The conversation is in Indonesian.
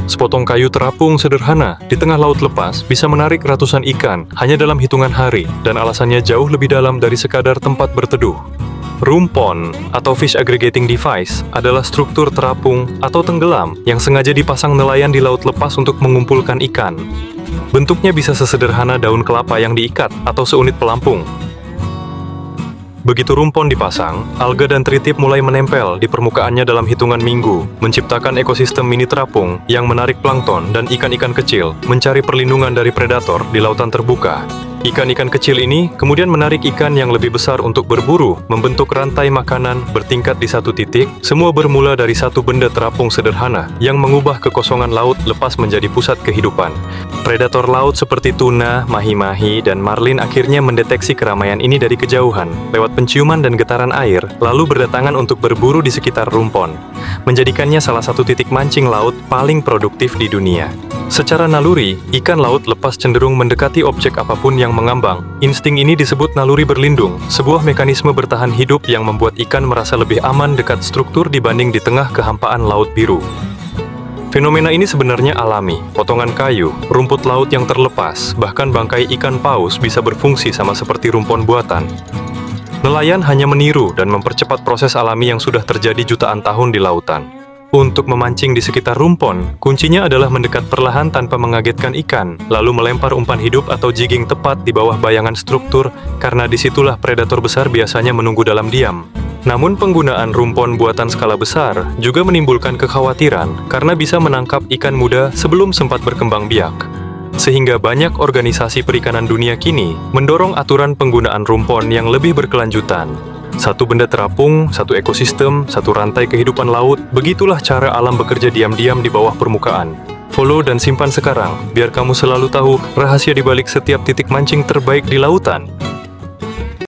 Sepotong kayu terapung sederhana di tengah laut lepas bisa menarik ratusan ikan hanya dalam hitungan hari, dan alasannya jauh lebih dalam dari sekadar tempat berteduh. Rumpon atau Fish Aggregating Device adalah struktur terapung atau tenggelam yang sengaja dipasang nelayan di laut lepas untuk mengumpulkan ikan. Bentuknya bisa sesederhana daun kelapa yang diikat atau seunit pelampung. Begitu rumpon dipasang, alga dan tritip mulai menempel di permukaannya dalam hitungan minggu, menciptakan ekosistem mini terapung yang menarik plankton dan ikan-ikan kecil mencari perlindungan dari predator di lautan terbuka. Ikan-ikan kecil ini kemudian menarik ikan yang lebih besar untuk berburu, membentuk rantai makanan bertingkat di satu titik. Semua bermula dari satu benda terapung sederhana yang mengubah kekosongan laut lepas menjadi pusat kehidupan. Predator laut seperti tuna, mahi-mahi, dan marlin akhirnya mendeteksi keramaian ini dari kejauhan, lewat penciuman dan getaran air, lalu berdatangan untuk berburu di sekitar rumpon, menjadikannya salah satu titik mancing laut paling produktif di dunia. Secara naluri, ikan laut lepas cenderung mendekati objek apapun yang mengambang. Insting ini disebut naluri berlindung, sebuah mekanisme bertahan hidup yang membuat ikan merasa lebih aman dekat struktur dibanding di tengah kehampaan laut biru. Fenomena ini sebenarnya alami. Potongan kayu, rumput laut yang terlepas, bahkan bangkai ikan paus bisa berfungsi sama seperti rumpon buatan. Nelayan hanya meniru dan mempercepat proses alami yang sudah terjadi jutaan tahun di lautan. Untuk memancing di sekitar rumpon, kuncinya adalah mendekat perlahan tanpa mengagetkan ikan, lalu melempar umpan hidup atau jigging tepat di bawah bayangan struktur, karena disitulah predator besar biasanya menunggu dalam diam. Namun penggunaan rumpon buatan skala besar juga menimbulkan kekhawatiran karena bisa menangkap ikan muda sebelum sempat berkembang biak. Sehingga banyak organisasi perikanan dunia kini mendorong aturan penggunaan rumpon yang lebih berkelanjutan. Satu benda terapung, satu ekosistem, satu rantai kehidupan laut, begitulah cara alam bekerja diam-diam di bawah permukaan. Follow dan simpan sekarang, biar kamu selalu tahu rahasia di balik setiap titik mancing terbaik di lautan.